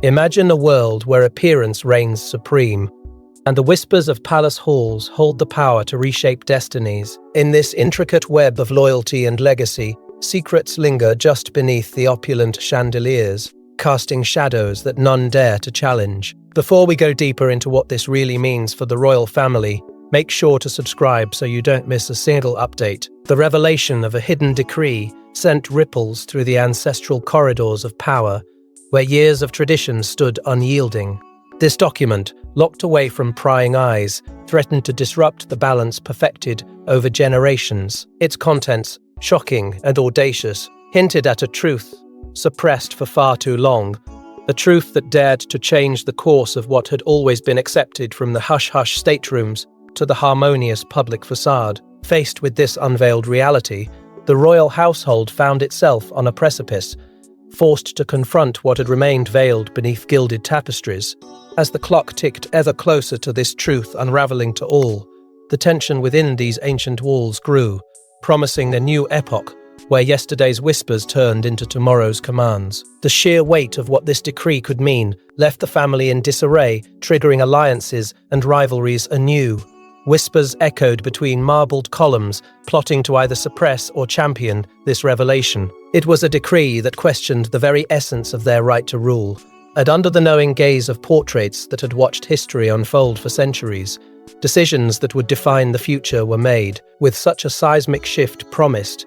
Imagine a world where appearance reigns supreme, and the whispers of palace halls hold the power to reshape destinies. In this intricate web of loyalty and legacy, secrets linger just beneath the opulent chandeliers, casting shadows that none dare to challenge. Before we go deeper into what this really means for the royal family, make sure to subscribe so you don't miss a single update. The revelation of a hidden decree sent ripples through the ancestral corridors of power, where years of tradition stood unyielding. This document, locked away from prying eyes, threatened to disrupt the balance perfected over generations. Its contents, shocking and audacious, hinted at a truth suppressed for far too long, a truth that dared to change the course of what had always been accepted, from the hush-hush staterooms to the harmonious public facade. Faced with this unveiled reality, the royal household found itself on a precipice, forced to confront what had remained veiled beneath gilded tapestries. As the clock ticked ever closer to this truth unraveling to all, the tension within these ancient walls grew, promising a new epoch where yesterday's whispers turned into tomorrow's commands. The sheer weight of what this decree could mean left the family in disarray, triggering alliances and rivalries anew. Whispers echoed between marbled columns, plotting to either suppress or champion this revelation. It was a decree that questioned the very essence of their right to rule, and under the knowing gaze of portraits that had watched history unfold for centuries, decisions that would define the future were made. With such a seismic shift promised,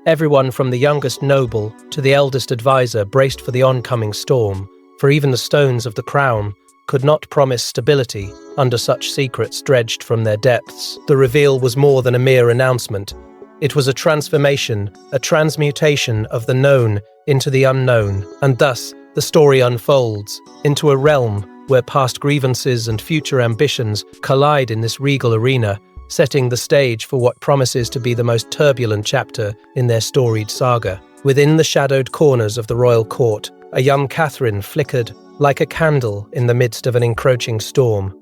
everyone from the youngest noble to the eldest advisor braced for the oncoming storm, for even the stones of the crown could not promise stability under such secrets dredged from their depths. The reveal was more than a mere announcement. It was a transformation, a transmutation of the known into the unknown, and thus the story unfolds into a realm where past grievances and future ambitions collide in this regal arena, setting the stage for what promises to be the most turbulent chapter in their storied saga. Within the shadowed corners of the royal court, a young Catherine flickered like a candle in the midst of an encroaching storm.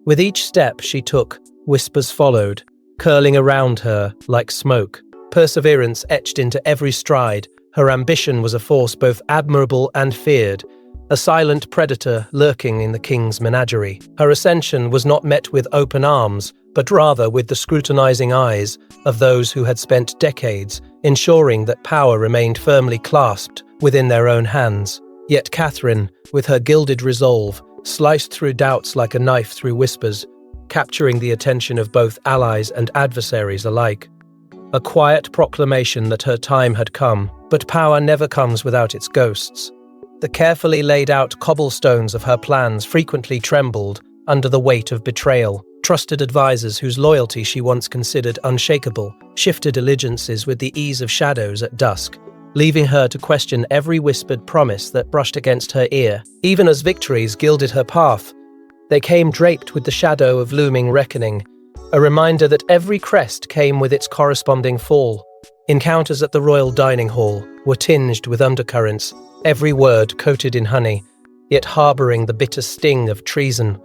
With each step she took, whispers followed, curling around her like smoke. Perseverance etched into every stride. Her ambition was a force both admirable and feared, a silent predator lurking in the king's menagerie. Her ascension was not met with open arms, but rather with the scrutinizing eyes of those who had spent decades ensuring that power remained firmly clasped within their own hands. Yet Catherine, with her gilded resolve, sliced through doubts like a knife through whispers, capturing the attention of both allies and adversaries alike. A quiet proclamation that her time had come, but power never comes without its ghosts. The carefully laid out cobblestones of her plans frequently trembled under the weight of betrayal. Trusted advisors whose loyalty she once considered unshakable shifted allegiances with the ease of shadows at dusk, leaving her to question every whispered promise that brushed against her ear. Even as victories gilded her path, they came draped with the shadow of looming reckoning, a reminder that every crest came with its corresponding fall. Encounters at the royal dining hall were tinged with undercurrents, every word coated in honey, yet harboring the bitter sting of treason.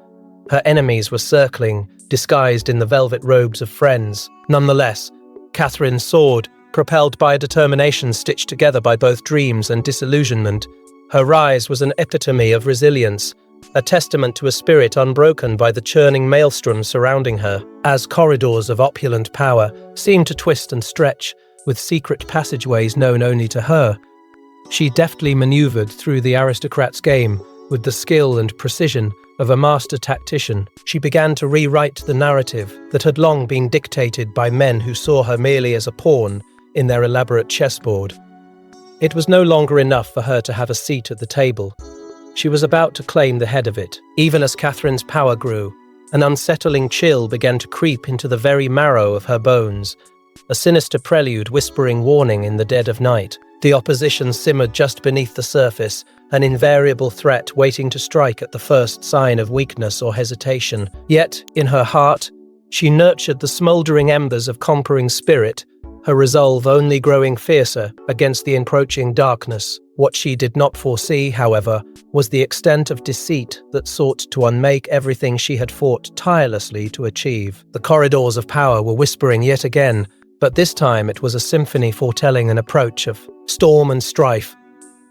Her enemies were circling, disguised in the velvet robes of friends. Nonetheless, Catherine soared, propelled by a determination stitched together by both dreams and disillusionment. Her rise was an epitome of resilience, a testament to a spirit unbroken by the churning maelstrom surrounding her. As corridors of opulent power seemed to twist and stretch, with secret passageways known only to her, she deftly maneuvered through the aristocrat's game with the skill and precision of a master tactician. She began to rewrite the narrative that had long been dictated by men who saw her merely as a pawn in their elaborate chessboard. It was no longer enough for her to have a seat at the table. She was about to claim the head of it. Even as Catherine's power grew, an unsettling chill began to creep into the very marrow of her bones, a sinister prelude whispering warning in the dead of night. The opposition simmered just beneath the surface, an invariable threat waiting to strike at the first sign of weakness or hesitation. Yet, in her heart, she nurtured the smouldering embers of conquering spirit, her resolve only growing fiercer against the encroaching darkness. What she did not foresee, however, was the extent of deceit that sought to unmake everything she had fought tirelessly to achieve. The corridors of power were whispering yet again, but this time it was a symphony foretelling an approach of storm and strife.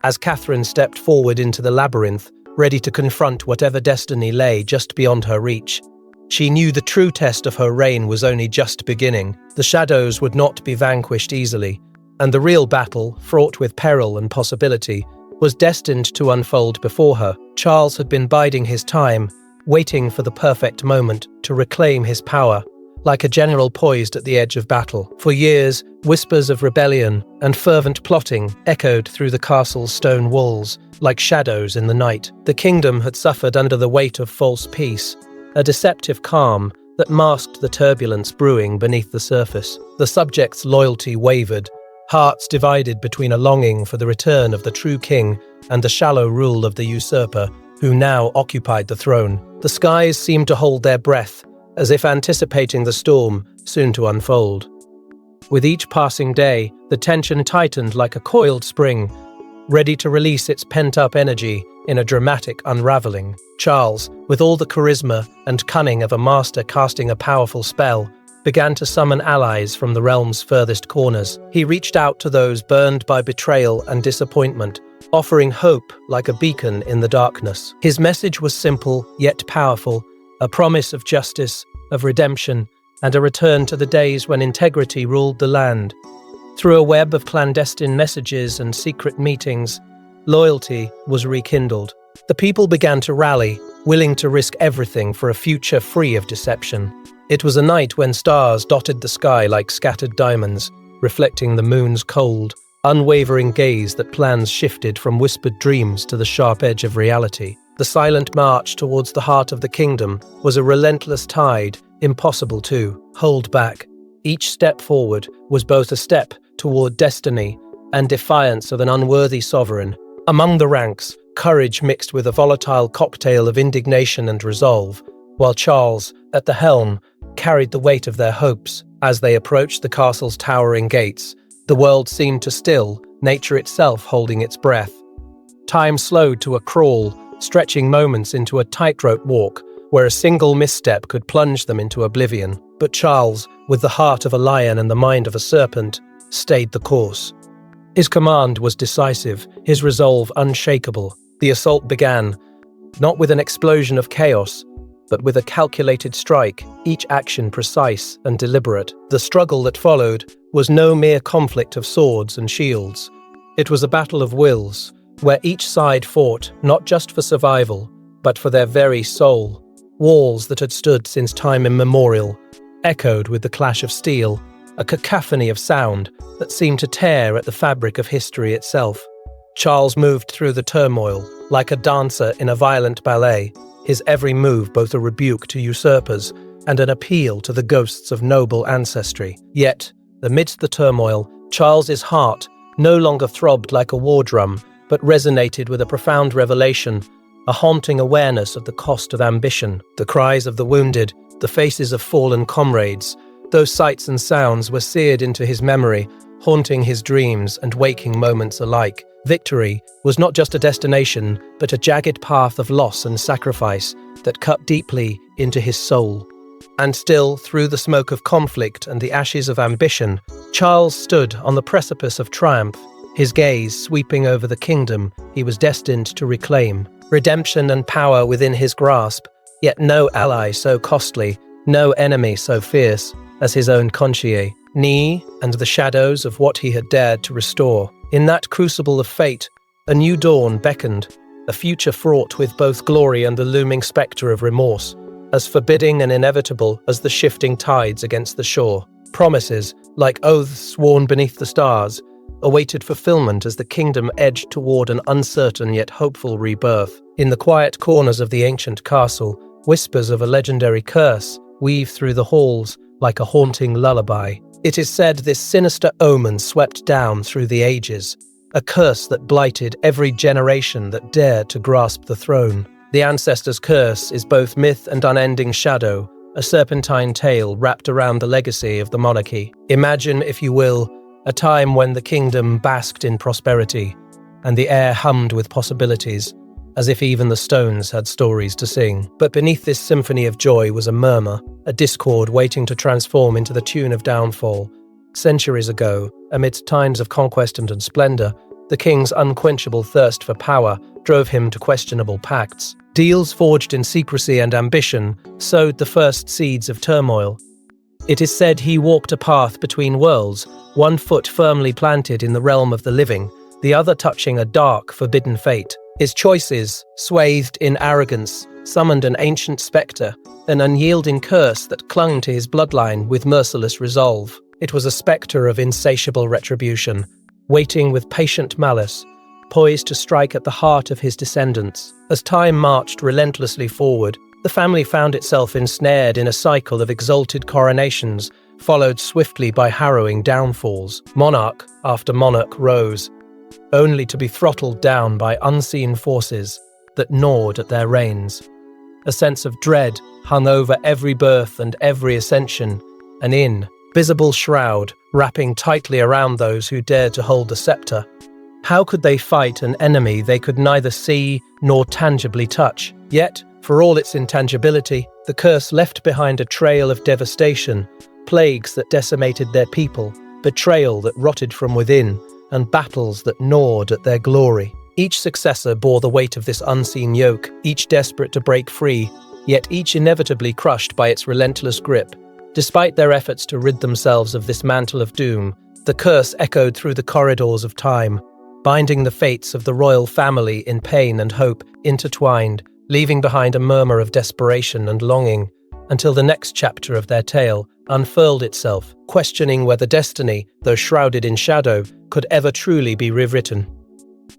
as Catherine stepped forward into the labyrinth, ready to confront whatever destiny lay just beyond her reach. She knew the true test of her reign was only just beginning. The shadows would not be vanquished easily, and the real battle, fraught with peril and possibility, was destined to unfold before her. Charles had been biding his time, waiting for the perfect moment to reclaim his power, like a general poised at the edge of battle. For years, whispers of rebellion and fervent plotting echoed through the castle's stone walls, like shadows in the night. The kingdom had suffered under the weight of false peace, a deceptive calm that masked the turbulence brewing beneath the surface. The subjects' loyalty wavered, hearts divided between a longing for the return of the true king and the shallow rule of the usurper who now occupied the throne. The skies seemed to hold their breath, as if anticipating the storm soon to unfold. With each passing day, the tension tightened like a coiled spring, ready to release its pent-up energy in a dramatic unraveling. Charles, with all the charisma and cunning of a master casting a powerful spell, began to summon allies from the realm's furthest corners. He reached out to those burned by betrayal and disappointment, offering hope like a beacon in the darkness. His message was simple yet powerful, a promise of justice, of redemption, and a return to the days when integrity ruled the land. Through a web of clandestine messages and secret meetings, loyalty was rekindled. The people began to rally, willing to risk everything for a future free of deception. It was a night when stars dotted the sky like scattered diamonds, reflecting the moon's cold, unwavering gaze that plans shifted from whispered dreams to the sharp edge of reality. The silent march towards the heart of the kingdom was a relentless tide, impossible to hold back. Each step forward was both a step toward destiny and defiance of an unworthy sovereign. Among the ranks, courage mixed with a volatile cocktail of indignation and resolve, while Charles, at the helm, carried the weight of their hopes. As they approached the castle's towering gates, the world seemed to still, nature itself holding its breath. Time slowed to a crawl, stretching moments into a tightrope walk where a single misstep could plunge them into oblivion. But Charles, with the heart of a lion and the mind of a serpent, stayed the course. His command was decisive, his resolve unshakable. The assault began, not with an explosion of chaos, but with a calculated strike, each action precise and deliberate. The struggle that followed was no mere conflict of swords and shields. It was a battle of wills, where each side fought not just for survival, but for their very soul. Walls that had stood since time immemorial echoed with the clash of steel, a cacophony of sound that seemed to tear at the fabric of history itself. Charles moved through the turmoil like a dancer in a violent ballet, his every move both a rebuke to usurpers and an appeal to the ghosts of noble ancestry. Yet, amidst the turmoil, Charles's heart no longer throbbed like a war drum, but resonated with a profound revelation, a haunting awareness of the cost of ambition. The cries of the wounded, the faces of fallen comrades, those sights and sounds were seared into his memory, haunting his dreams and waking moments alike. Victory was not just a destination, but a jagged path of loss and sacrifice that cut deeply into his soul. And still, through the smoke of conflict and the ashes of ambition, Charles stood on the precipice of triumph, his gaze sweeping over the kingdom he was destined to reclaim. Redemption and power within his grasp, yet no ally so costly, no enemy so fierce as his own conscience, and the shadows of what he had dared to restore. In that crucible of fate, a new dawn beckoned, a future fraught with both glory and the looming spectre of remorse, as forbidding and inevitable as the shifting tides against the shore. Promises, like oaths sworn beneath the stars, awaited fulfillment as the kingdom edged toward an uncertain yet hopeful rebirth. In the quiet corners of the ancient castle, whispers of a legendary curse weave through the halls like a haunting lullaby. It is said this sinister omen swept down through the ages, a curse that blighted every generation that dared to grasp the throne. The ancestors' curse is both myth and unending shadow, a serpentine tale wrapped around the legacy of the monarchy. Imagine, if you will, a time when the kingdom basked in prosperity, and the air hummed with possibilities, as if even the stones had stories to sing. But beneath this symphony of joy was a murmur, a discord waiting to transform into the tune of downfall. Centuries ago, amidst times of conquest and splendor, The king's unquenchable thirst for power drove him to questionable pacts. Deals forged in secrecy and ambition sowed the first seeds of turmoil. It is said he walked a path between worlds, one foot firmly planted in the realm of the living, the other touching a dark, forbidden fate. His choices, swathed in arrogance, summoned an ancient spectre, an unyielding curse that clung to his bloodline with merciless resolve. It was a spectre of insatiable retribution, waiting with patient malice, poised to strike at the heart of his descendants. As time marched relentlessly forward, the family found itself ensnared in a cycle of exalted coronations, followed swiftly by harrowing downfalls. Monarch after monarch rose, only to be throttled down by unseen forces that gnawed at their reins. A sense of dread hung over every birth and every ascension, an invisible shroud wrapping tightly around those who dared to hold the scepter. How could they fight an enemy they could neither see nor tangibly touch? Yet, for all its intangibility, the curse left behind a trail of devastation, plagues that decimated their people, betrayal that rotted from within, and battles that gnawed at their glory. Each successor bore the weight of this unseen yoke, each desperate to break free, yet each inevitably crushed by its relentless grip. Despite their efforts to rid themselves of this mantle of doom, the curse echoed through the corridors of time, binding the fates of the royal family in pain and hope intertwined, leaving behind a murmur of desperation and longing, until the next chapter of their tale unfurled itself, questioning whether destiny, though shrouded in shadow, could ever truly be rewritten.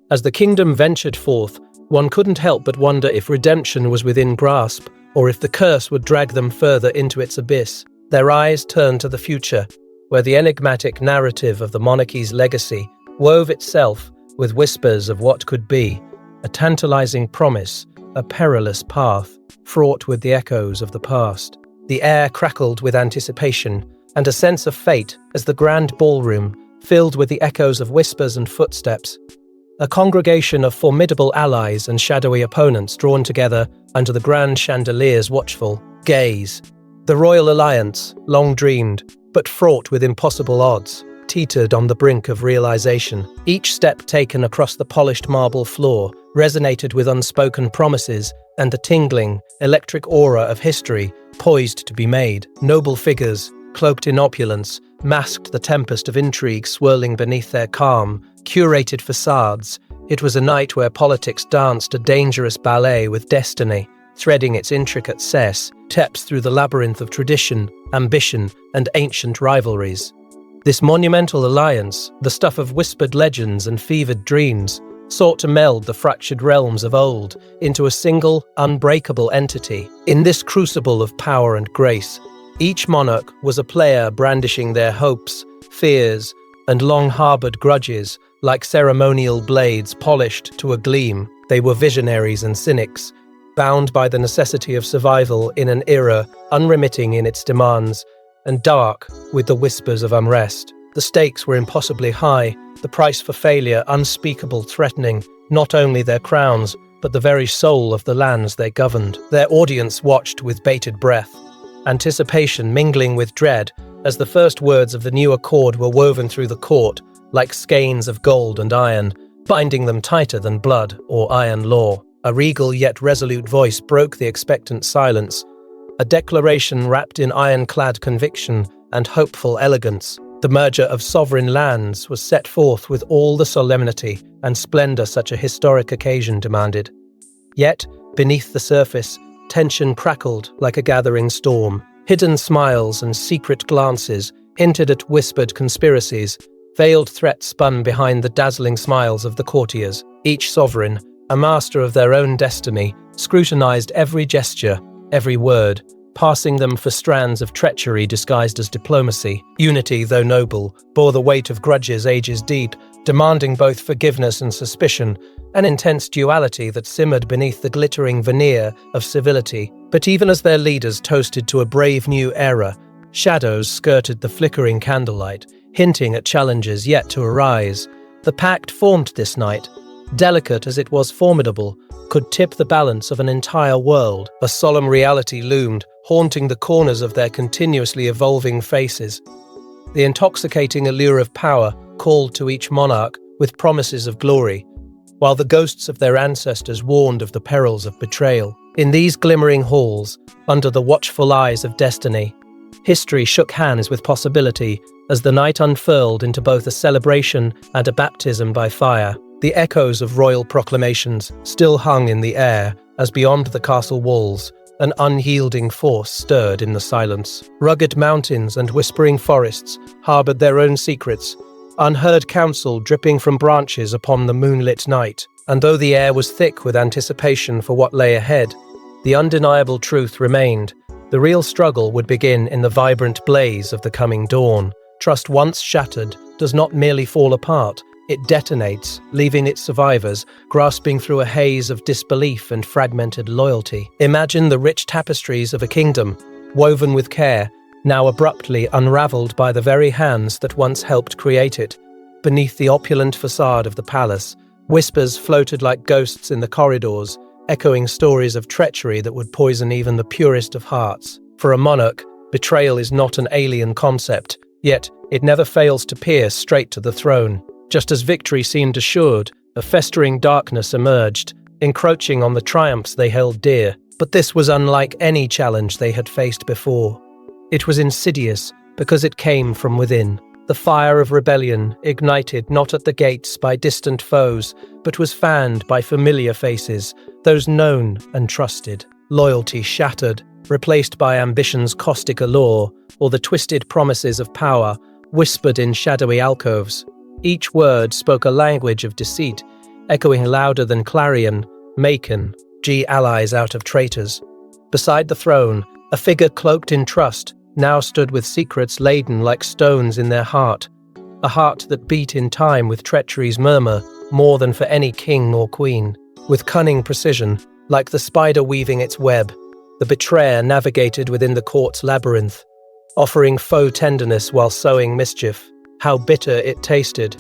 As the kingdom ventured forth, one couldn't help but wonder if redemption was within grasp, or if the curse would drag them further into its abyss. Their eyes turned to the future, where the enigmatic narrative of the monarchy's legacy wove itself with whispers of what could be, a tantalizing promise, a perilous path, fraught with the echoes of the past. The air crackled with anticipation and a sense of fate as the grand ballroom filled with the echoes of whispers and footsteps. A congregation of formidable allies and shadowy opponents drawn together under the grand chandelier's watchful gaze. The royal alliance, long dreamed, but fraught with impossible odds, teetered on the brink of realization. Each step taken across the polished marble floor resonated with unspoken promises and the tingling, electric aura of history poised to be made. Noble figures, cloaked in opulence, masked the tempest of intrigue swirling beneath their calm, curated facades. It was a night where politics danced a dangerous ballet with destiny, threading its intricate steps through the labyrinth of tradition, ambition, and ancient rivalries. This monumental alliance, the stuff of whispered legends and fevered dreams, sought to meld the fractured realms of old into a single, unbreakable entity. In this crucible of power and grace, each monarch was a player brandishing their hopes, fears, and long-harbored grudges like ceremonial blades polished to a gleam. They were visionaries and cynics, bound by the necessity of survival in an era unremitting in its demands and dark with the whispers of unrest. The stakes were impossibly high, the price for failure unspeakable, threatening not only their crowns, but the very soul of the lands they governed. Their audience watched with bated breath, anticipation mingling with dread as the first words of the new accord were woven through the court like skeins of gold and iron, binding them tighter than blood or iron law. A regal yet resolute voice broke the expectant silence, a declaration wrapped in ironclad conviction and hopeful elegance. The merger of sovereign lands was set forth with all the solemnity and splendor such a historic occasion demanded. Yet, beneath the surface, tension crackled like a gathering storm. Hidden smiles and secret glances hinted at whispered conspiracies. Veiled threats spun behind the dazzling smiles of the courtiers. Each sovereign, a master of their own destiny, scrutinized every gesture, every word, passing them for strands of treachery disguised as diplomacy. Unity, though noble, bore the weight of grudges ages deep, demanding both forgiveness and suspicion, an intense duality that simmered beneath the glittering veneer of civility. But even as their leaders toasted to a brave new era, shadows skirted the flickering candlelight, hinting at challenges yet to arise. The pact formed this night, delicate as it was formidable, could tip the balance of an entire world. A solemn reality loomed, haunting the corners of their continuously evolving faces. The intoxicating allure of power called to each monarch with promises of glory, while the ghosts of their ancestors warned of the perils of betrayal. In these glimmering halls, under the watchful eyes of destiny, history shook hands with possibility as the night unfurled into both a celebration and a baptism by fire. The echoes of royal proclamations still hung in the air as beyond the castle walls, an unyielding force stirred in the silence. Rugged mountains and whispering forests harbored their own secrets, unheard counsel dripping from branches upon the moonlit night. And though the air was thick with anticipation for what lay ahead, the undeniable truth remained. The real struggle would begin in the vibrant blaze of the coming dawn. Trust once shattered does not merely fall apart, it detonates, leaving its survivors grasping through a haze of disbelief and fragmented loyalty. Imagine the rich tapestries of a kingdom, woven with care, now abruptly unraveled by the very hands that once helped create it. Beneath the opulent facade of the palace, whispers floated like ghosts in the corridors, echoing stories of treachery that would poison even the purest of hearts. For a monarch, betrayal is not an alien concept, yet it never fails to pierce straight to the throne. Just as victory seemed assured, a festering darkness emerged, encroaching on the triumphs they held dear. But this was unlike any challenge they had faced before. It was insidious because it came from within. The fire of rebellion, ignited not at the gates by distant foes, but was fanned by familiar faces, those known and trusted. Loyalty shattered, replaced by ambition's caustic allure, or the twisted promises of power, whispered in shadowy alcoves. Each word spoke a language of deceit, echoing louder than clarion, Macon, allies out of traitors. Beside the throne, a figure cloaked in trust now stood with secrets laden like stones in their heart, a heart that beat in time with treachery's murmur more than for any king or queen. With cunning precision, like the spider weaving its web, the betrayer navigated within the court's labyrinth, offering foe tenderness while sowing mischief. How bitter it tasted.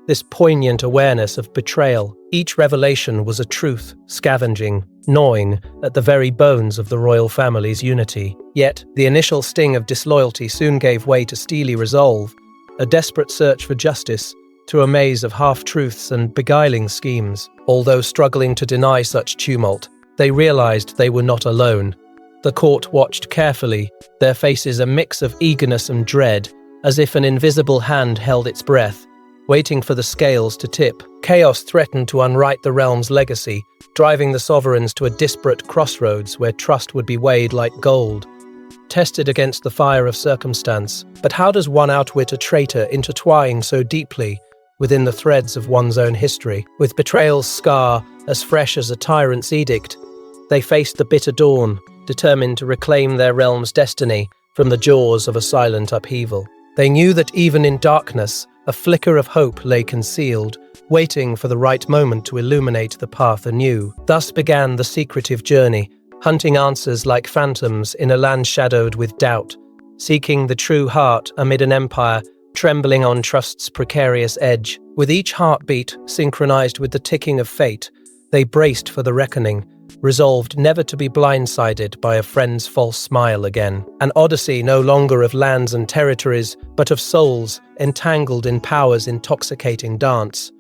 This poignant awareness of betrayal. Each revelation was a truth, scavenging, gnawing at the very bones of the royal family's unity. Yet, the initial sting of disloyalty soon gave way to steely resolve, a desperate search for justice through a maze of half-truths and beguiling schemes. Although struggling to deny such tumult, they realized they were not alone. The court watched carefully, their faces a mix of eagerness and dread, as if an invisible hand held its breath, waiting for the scales to tip. Chaos threatened to unwrite the realm's legacy, driving the sovereigns to a disparate crossroads where trust would be weighed like gold, tested against the fire of circumstance. But how does one outwit a traitor intertwined so deeply within the threads of one's own history? With betrayal's scar as fresh as a tyrant's edict, they faced the bitter dawn, determined to reclaim their realm's destiny from the jaws of a silent upheaval. They knew that even in darkness, a flicker of hope lay concealed, waiting for the right moment to illuminate the path anew. Thus began the secretive journey, hunting answers like phantoms in a land shadowed with doubt, seeking the true heart amid an empire trembling on trust's precarious edge. With each heartbeat synchronized with the ticking of fate, they braced for the reckoning, resolved never to be blindsided by a friend's false smile again. An odyssey no longer of lands and territories, but of souls entangled in power's intoxicating dance.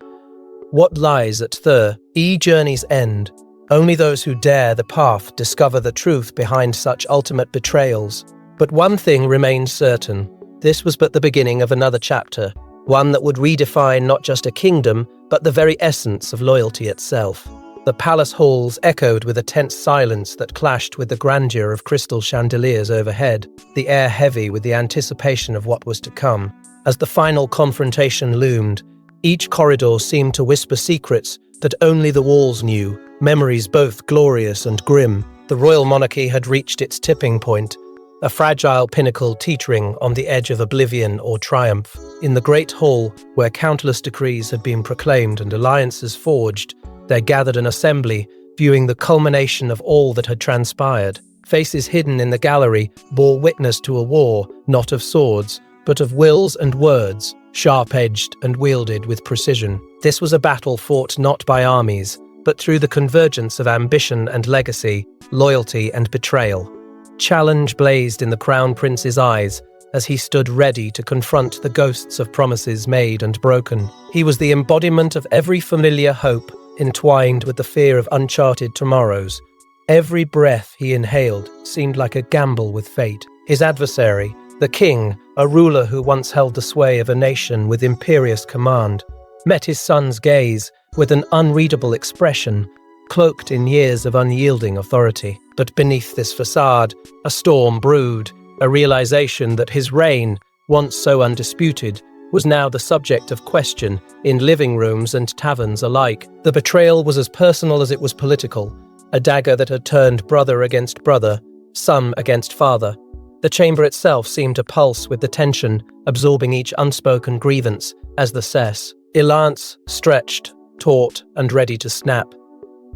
What lies at the journey's end? Only those who dare the path discover the truth behind such ultimate betrayals. But one thing remained certain. This was but the beginning of another chapter, one that would redefine not just a kingdom, but the very essence of loyalty itself. The palace halls echoed with a tense silence that clashed with the grandeur of crystal chandeliers overhead, the air heavy with the anticipation of what was to come. As the final confrontation loomed, each corridor seemed to whisper secrets that only the walls knew, memories both glorious and grim. The royal monarchy had reached its tipping point, a fragile pinnacle teetering on the edge of oblivion or triumph. In the great hall, where countless decrees had been proclaimed and alliances forged, there gathered an assembly, viewing the culmination of all that had transpired. Faces hidden in the gallery bore witness to a war, not of swords, but of wills and words, sharp-edged and wielded with precision. This was a battle fought not by armies, but through the convergence of ambition and legacy, loyalty and betrayal. Challenge blazed in the Crown Prince's eyes, as he stood ready to confront the ghosts of promises made and broken. He was the embodiment of every familiar hope, entwined with the fear of uncharted tomorrows. Every breath he inhaled seemed like a gamble with fate. His adversary, the king, a ruler who once held the sway of a nation with imperious command, met his son's gaze with an unreadable expression, cloaked in years of unyielding authority. But beneath this facade, a storm brewed, a realization that his reign, once so undisputed, was now the subject of question in living rooms and taverns alike. The betrayal was as personal as it was political, a dagger that had turned brother against brother, son against father. The chamber itself seemed to pulse with the tension, absorbing each unspoken grievance as the cess. Elance stretched, taut, and ready to snap.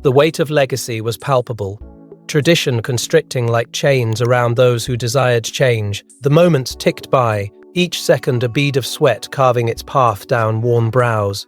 The weight of legacy was palpable, tradition constricting like chains around those who desired change. The moments ticked by, each second a bead of sweat carving its path down worn brows.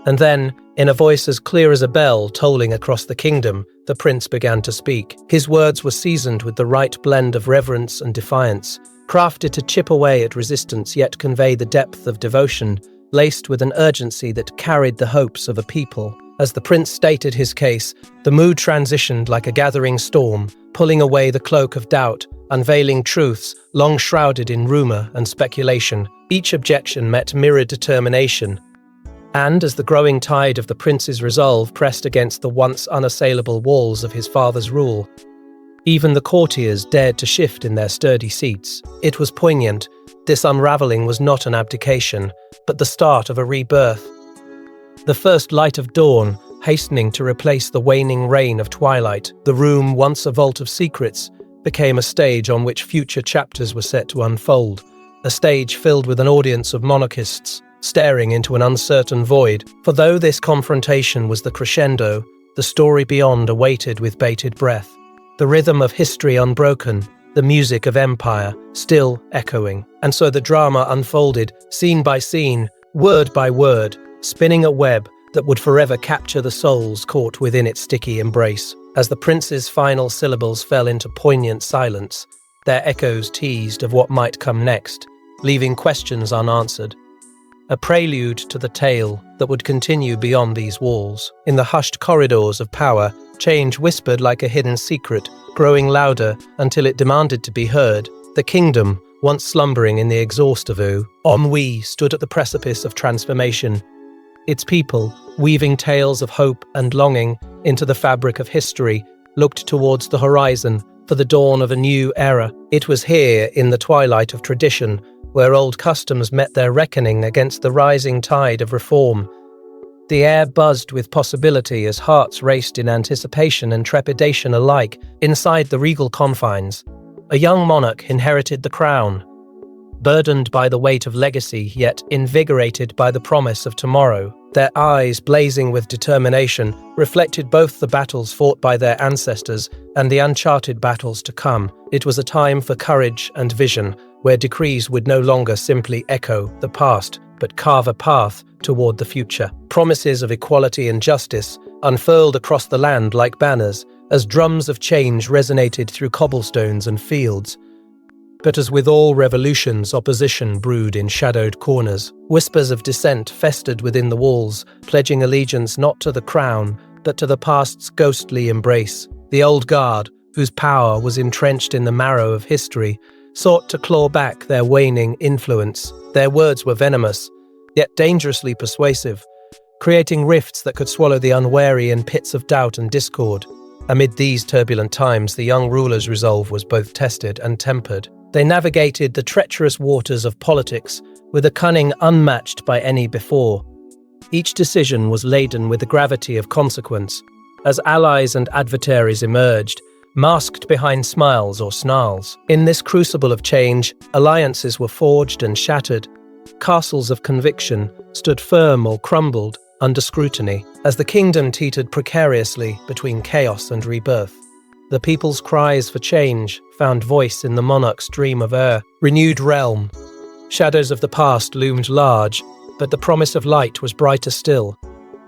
And then, in a voice as clear as a bell tolling across the kingdom, the prince began to speak. His words were seasoned with the right blend of reverence and defiance, crafted to chip away at resistance yet convey the depth of devotion, laced with an urgency that carried the hopes of a people. As the prince stated his case, the mood transitioned like a gathering storm, pulling away the cloak of doubt, unveiling truths long shrouded in rumor and speculation. Each objection met mirrored determination. And as the growing tide of the prince's resolve pressed against the once unassailable walls of his father's rule, even the courtiers dared to shift in their sturdy seats. It was poignant. This unraveling was not an abdication, but the start of a rebirth. The first light of dawn, hastening to replace the waning reign of twilight. The room, once a vault of secrets, became a stage on which future chapters were set to unfold. A stage filled with an audience of monarchists, staring into an uncertain void. For though this confrontation was the crescendo, the story beyond awaited with bated breath. The rhythm of history unbroken, the music of empire still echoing. And so the drama unfolded, scene by scene, word by word, spinning a web that would forever capture the souls caught within its sticky embrace. As the prince's final syllables fell into poignant silence, their echoes teased of what might come next, leaving questions unanswered. A prelude to the tale that would continue beyond these walls. In the hushed corridors of power, change whispered like a hidden secret, growing louder until it demanded to be heard. The kingdom, once slumbering in the exhaust of ennui, stood at the precipice of transformation. Its people, weaving tales of hope and longing into the fabric of history, looked towards the horizon for the dawn of a new era. It was here, in the twilight of tradition, where old customs met their reckoning against the rising tide of reform. The air buzzed with possibility as hearts raced in anticipation and trepidation alike. Inside the regal confines, a young monarch inherited the crown, burdened by the weight of legacy, yet invigorated by the promise of tomorrow. Their eyes, blazing with determination, reflected both the battles fought by their ancestors and the uncharted battles to come. It was a time for courage and vision, where decrees would no longer simply echo the past, but carve a path toward the future. Promises of equality and justice unfurled across the land like banners, as drums of change resonated through cobblestones and fields. But as with all revolutions, opposition brewed in shadowed corners. Whispers of dissent festered within the walls, pledging allegiance not to the crown, but to the past's ghostly embrace. The old guard, whose power was entrenched in the marrow of history, sought to claw back their waning influence. Their words were venomous, yet dangerously persuasive, creating rifts that could swallow the unwary in pits of doubt and discord. Amid these turbulent times, the young ruler's resolve was both tested and tempered. They navigated the treacherous waters of politics with a cunning unmatched by any before. Each decision was laden with the gravity of consequence, as allies and adversaries emerged, masked behind smiles or snarls. In this crucible of change, alliances were forged and shattered. Castles of conviction stood firm or crumbled under scrutiny, as the kingdom teetered precariously between chaos and rebirth. The people's cries for change found voice in the monarch's dream of a renewed realm. Shadows of the past loomed large, but the promise of light was brighter still.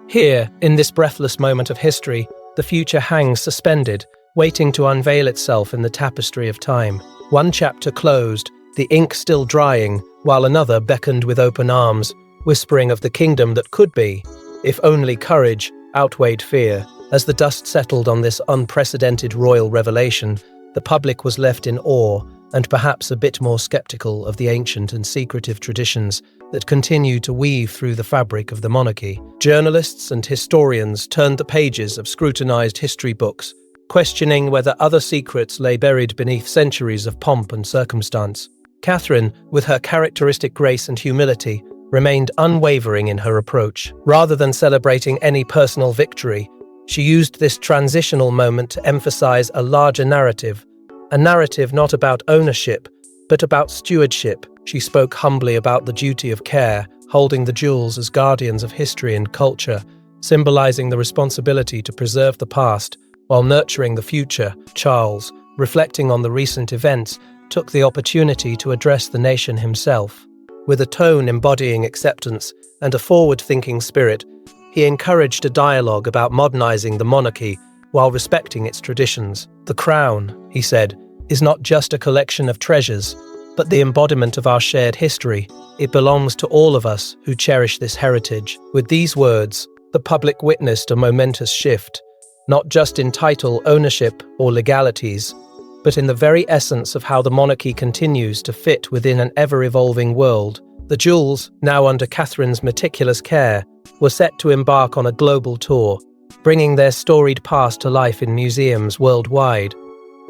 Here, in this breathless moment of history, the future hangs suspended, waiting to unveil itself in the tapestry of time. One chapter closed, the ink still drying, while another beckoned with open arms, whispering of the kingdom that could be, if only courage outweighed fear. As the dust settled on this unprecedented royal revelation, the public was left in awe and perhaps a bit more skeptical of the ancient and secretive traditions that continue to weave through the fabric of the monarchy. Journalists and historians turned the pages of scrutinized history books, questioning whether other secrets lay buried beneath centuries of pomp and circumstance. Catherine, with her characteristic grace and humility, remained unwavering in her approach. Rather than celebrating any personal victory, she used this transitional moment to emphasize a larger narrative, a narrative not about ownership, but about stewardship. She spoke humbly about the duty of care, holding the jewels as guardians of history and culture, symbolizing the responsibility to preserve the past while nurturing the future. Charles, reflecting on the recent events, took the opportunity to address the nation himself. With a tone embodying acceptance and a forward-thinking spirit, he encouraged a dialogue about modernizing the monarchy while respecting its traditions. "The crown," he said, "is not just a collection of treasures, but the embodiment of our shared history. It belongs to all of us who cherish this heritage." With these words, the public witnessed a momentous shift, not just in title, ownership, or legalities, but in the very essence of how the monarchy continues to fit within an ever-evolving world. The jewels, now under Catherine's meticulous care, were set to embark on a global tour, bringing their storied past to life in museums worldwide,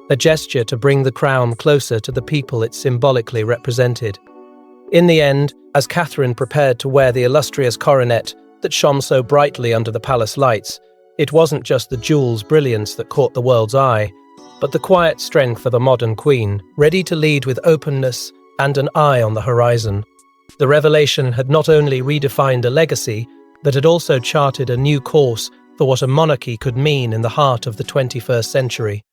a gesture to bring the crown closer to the people it symbolically represented. In the end, as Catherine prepared to wear the illustrious coronet that shone so brightly under the palace lights, it wasn't just the jewels' brilliance that caught the world's eye, but the quiet strength of a modern queen, ready to lead with openness and an eye on the horizon. The revelation had not only redefined a legacy, but had also charted a new course for what a monarchy could mean in the heart of the 21st century.